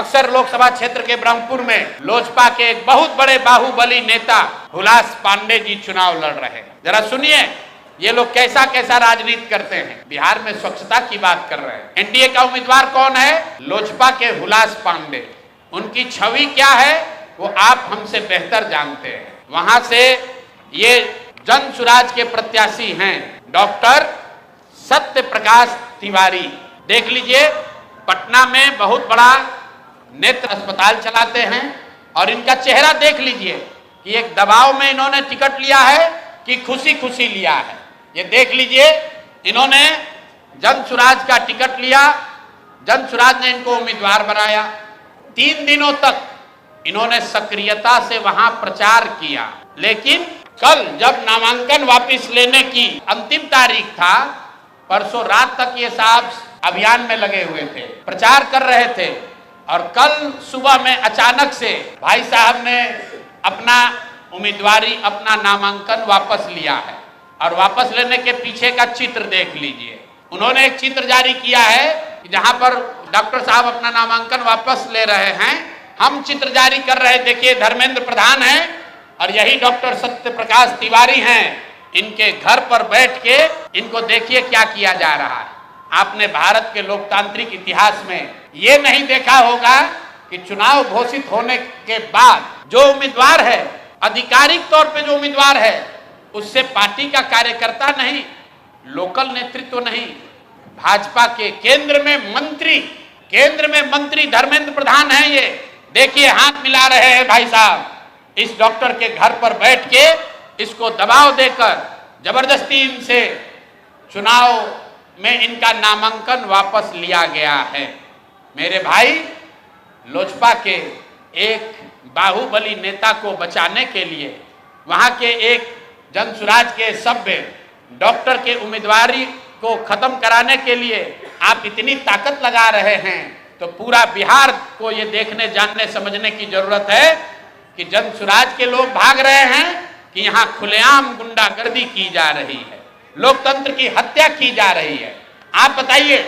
बक्सर लोकसभा क्षेत्र के ब्रह्मपुर में लोजपा के एक बहुत बड़े बाहुबली नेता हुलास पांडे जी चुनाव लड़ रहे हैं। जरा सुनिए ये लोग कैसा कैसा राजनीति करते हैं। बिहार में स्वच्छता की बात कर रहे हैं। एनडीए का उम्मीदवार कौन है? लोजपा के हुलास पांडे। उनकी छवि क्या है वो आप हमसे बेहतर जानते हैं। वहां से ये जन सुराज के प्रत्याशी हैं डॉक्टर सत्य प्रकाश तिवारी। देख लीजिए पटना में बहुत बड़ा नेत्र अस्पताल चलाते हैं और इनका चेहरा देख लीजिए कि एक दबाव में इन्होंने टिकट लिया है कि खुशी खुशी लिया है। ये देख लीजिए इन्होंने जन सुराज का टिकट लिया, जन सुराज ने इनको उम्मीदवार बनाया। 3 दिनों तक इन्होंने सक्रियता से वहां प्रचार किया, लेकिन कल जब नामांकन वापस लेने की अंतिम तारीख था, परसों रात तक ये साहब अभियान में लगे हुए थे, प्रचार कर रहे थे और कल सुबह में अचानक से भाई साहब ने अपना उम्मीदवारी, अपना नामांकन वापस लिया है। और वापस लेने के पीछे का चित्र देख लीजिए। उन्होंने एक चित्र जारी किया है कि जहां पर डॉक्टर साहब अपना नामांकन वापस ले रहे हैं, हम चित्र जारी कर रहे हैं। देखिए धर्मेंद्र प्रधान है और यही डॉक्टर सत्य प्रकाश तिवारी हैं। इनके घर पर बैठ के इनको देखिए क्या किया जा रहा है। आपने भारत के लोकतांत्रिक इतिहास में ये नहीं देखा होगा कि चुनाव घोषित होने के बाद जो उम्मीदवार है, आधिकारिक तौर पे जो उम्मीदवार है, उससे पार्टी का कार्यकर्ता नहीं, लोकल नेतृत्व नहीं, भाजपा के केंद्र में मंत्री धर्मेंद्र प्रधान है। ये देखिए हाथ मिला रहे हैं भाई साहब। इस डॉक्टर के घर पर बैठ के इसको दबाव देकर जबरदस्ती इनसे चुनाव में इनका नामांकन वापस लिया गया है। मेरे भाई, लोजपा के एक बाहुबली नेता को बचाने के लिए, वहां के एक जनसुराज के सभ्य डॉक्टर के उम्मीदवारी को खत्म कराने के लिए आप इतनी ताकत लगा रहे हैं, तो पूरा बिहार को ये देखने, जानने, समझने की जरूरत है कि जनसुराज के लोग भाग रहे हैं कि यहाँ खुलेआम गुंडागर्दी की जा रही है, लोकतंत्र की हत्या की जा रही है। आप बताइए,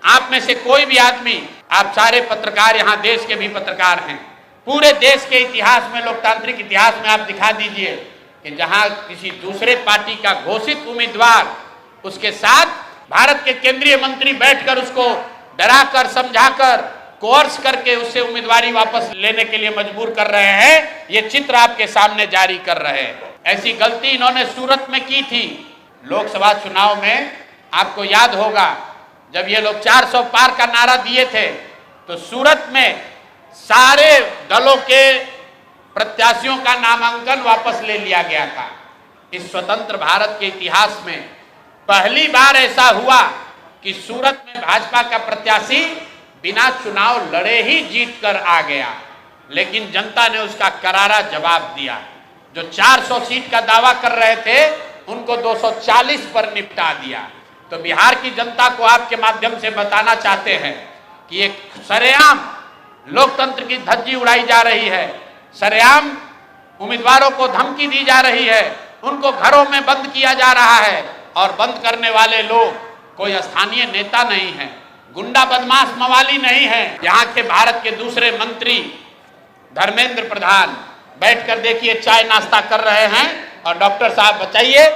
आप में से कोई भी आदमी, आप सारे पत्रकार, यहाँ देश के भी पत्रकार हैं, पूरे देश के इतिहास में, लोकतांत्रिक इतिहास में आप दिखा दीजिए कि जहां किसी दूसरे पार्टी का घोषित उम्मीदवार, उसके साथ भारत के केंद्रीय मंत्री बैठकर उसको डराकर, समझाकर, कोर्स करके उससे उम्मीदवारी वापस लेने के लिए मजबूर कर रहे हैं। ये चित्र आपके सामने जारी कर रहे हैं। ऐसी गलती इन्होंने सूरत में की थी लोकसभा चुनाव में। आपको याद होगा जब ये लोग 400 पार का नारा दिए थे, तो सूरत में सारे दलों के प्रत्याशियों का नामांकन वापस ले लिया गया था। इस स्वतंत्र भारत के इतिहास में पहली बार ऐसा हुआ कि सूरत में भाजपा का प्रत्याशी बिना चुनाव लड़े ही जीत कर आ गया, लेकिन जनता ने उसका करारा जवाब दिया। जो 400 सीट का दावा कर रहे थे उनको 240 पर निपटा दिया। तो बिहार की जनता को आपके माध्यम से बताना चाहते हैं कि एक सरेआम लोकतंत्र की धज्जी उड़ाई जा रही है, सरेआम उम्मीदवारों को धमकी दी जा रही है, उनको घरों में बंद किया जा रहा है। और बंद करने वाले लोग कोई स्थानीय नेता नहीं है, गुंडा बदमाश मवाली नहीं है। यहाँ के भारत के दूसरे मंत्री धर्मेंद्र प्रधान बैठकर देखिए चाय नाश्ता कर रहे हैं। और डॉक्टर साहब बताइए,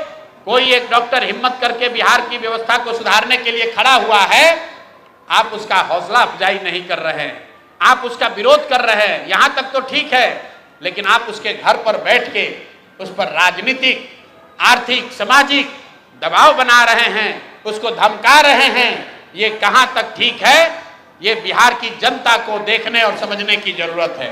कोई एक डॉक्टर हिम्मत करके बिहार की व्यवस्था को सुधारने के लिए खड़ा हुआ है, आप उसका हौसला अफजाई नहीं कर रहे हैं, आप उसका विरोध कर रहे हैं। यहाँ तक तो ठीक है, लेकिन आप उसके घर पर बैठ के उस पर राजनीतिक, आर्थिक, सामाजिक दबाव बना रहे हैं, उसको धमका रहे हैं। ये कहाँ तक ठीक है? ये बिहार की जनता को देखने और समझने की जरूरत है।